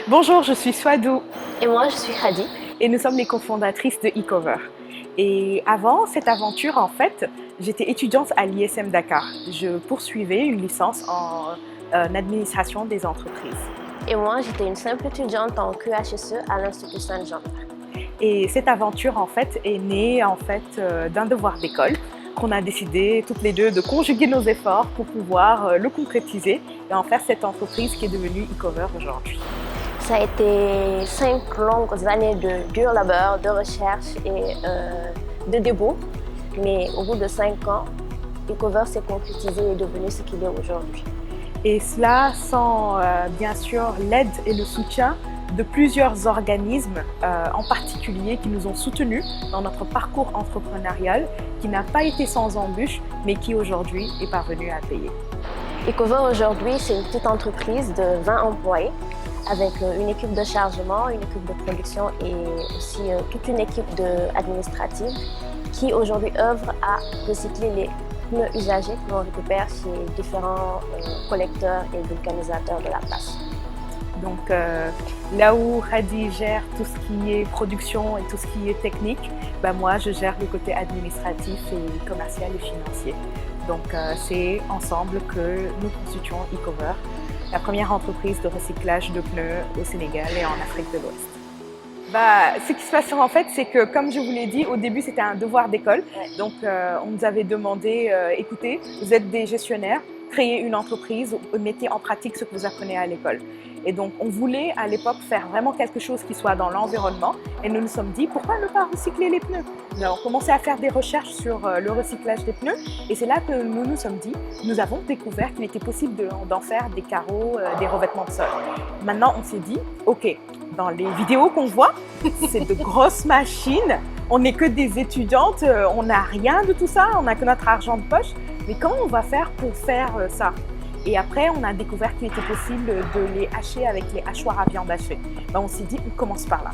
Bonjour, je suis Swadou Et moi, je suis Khadi. et nous sommes les cofondatrices de eCover. Et avant cette aventure, en fait, j'étais étudiante à l'ISM Dakar. Je poursuivais une licence en administration des entreprises. Et moi, j'étais une simple étudiante en QHSE à l'Institut Saint-Jean. Et cette aventure, en fait, est née d'un devoir d'école qu'on a décidé toutes les deux de conjuguer nos efforts pour pouvoir le concrétiser et en faire cette entreprise qui est devenue eCover aujourd'hui. Ça a été 5 longues années de dur labeur, de recherche et de début. Mais au bout de 5 ans, eCover s'est concrétisé et est devenu ce qu'il est aujourd'hui. Et cela sans, bien sûr, l'aide et le soutien de plusieurs organismes, en particulier qui nous ont soutenus dans notre parcours entrepreneurial, qui n'a pas été sans embûches, mais qui aujourd'hui est parvenu à payer. eCover aujourd'hui, c'est une petite entreprise de 20 employés avec une équipe de chargement, une équipe de production et aussi toute une équipe administrative qui aujourd'hui œuvre à recycler les pneus usagés que l'on récupère chez différents collecteurs et vulcanisateurs de la place. Donc là où Khadi gère tout ce qui est production et tout ce qui est technique, moi je gère le côté administratif et commercial et financier. Donc c'est ensemble que nous constituons eCover, la première entreprise de recyclage de pneus au Sénégal et en Afrique de l'Ouest. Ce qui se passe en fait, c'est que comme je vous l'ai dit, au début c'était un devoir d'école. Donc on nous avait demandé, écoutez, vous êtes des gestionnaires, créez une entreprise, mettez en pratique ce que vous apprenez à l'école. Et donc on voulait à l'époque faire vraiment quelque chose qui soit dans l'environnement et nous nous sommes dit pourquoi ne pas recycler les pneus. Nous avons commencé à faire des recherches sur le recyclage des pneus et c'est là que nous nous sommes dit, nous avons découvert qu'il était possible d'en faire des carreaux, des revêtements de sol. Maintenant on s'est dit, ok, dans les vidéos qu'on voit, c'est de grosses machines, on n'est que des étudiantes, on n'a rien de tout ça, on n'a que notre argent de poche, mais comment on va faire pour faire ça? Et après, on a découvert qu'il était possible de les hacher avec les hachoirs à viande hachée. On s'est dit, on commence par là.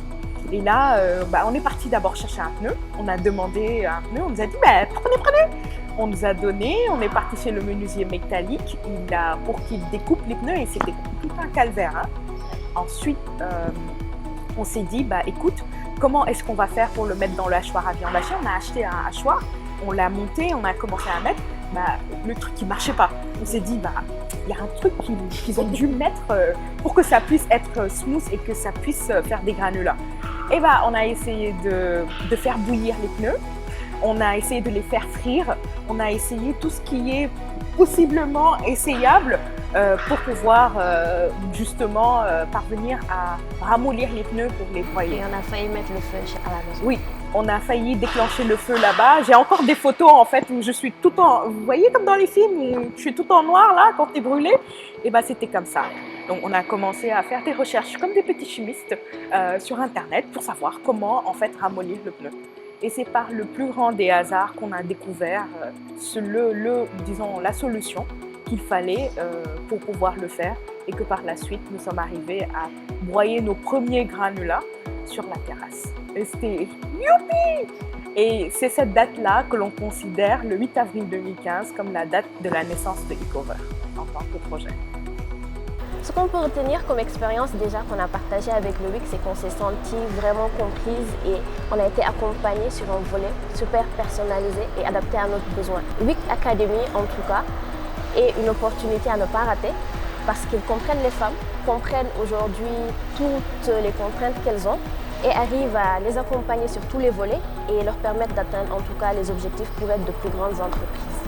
Et là, on est parti d'abord chercher un pneu. On a demandé un pneu, on nous a dit, prenez. On nous a donné, on est parti chez le menuisier métallique pour qu'il découpe les pneus et c'était tout un calvaire. Ensuite, on s'est dit, écoute, comment est-ce qu'on va faire pour le mettre dans le hachoir à viande hachée? On a acheté un hachoir, on l'a monté, on a commencé à mettre. Le truc qui marchait pas. On s'est dit, il y a un truc qu'ils ont dû mettre pour que ça puisse être smooth et que ça puisse faire des granulats. Et on a essayé de faire bouillir les pneus, on a essayé de les faire frire, on a essayé tout ce qui est possiblement essayable pour pouvoir justement parvenir à ramollir les pneus pour les broyer. Et on a failli mettre le feu à la maison. Oui. On a failli déclencher le feu là-bas. J'ai encore des photos en fait où je suis tout en... Vous voyez comme dans les films où je suis tout en noir là quand t'es brûlé? Et c'était comme ça. Donc on a commencé à faire des recherches comme des petits chimistes sur internet pour savoir comment en fait ramollir le pneu. Et c'est par le plus grand des hasards qu'on a découvert disons, la solution qu'il fallait pour pouvoir le faire et que par la suite nous sommes arrivés à broyer nos premiers granulats sur la terrasse. Et c'était youpi! Et c'est cette date-là que l'on considère le 8 avril 2015 comme la date de la naissance de eCover en tant que projet. Ce qu'on peut retenir comme expérience déjà qu'on a partagé avec le WIC, c'est qu'on s'est senti vraiment comprise et on a été accompagné sur un volet super personnalisé et adapté à notre besoin. WIC Academy en tout cas est une opportunité à ne pas rater parce qu'ils comprennent les femmes, comprennent aujourd'hui toutes les contraintes qu'elles ont et arrivent à les accompagner sur tous les volets et leur permettre d'atteindre en tout cas les objectifs pour être de plus grandes entreprises.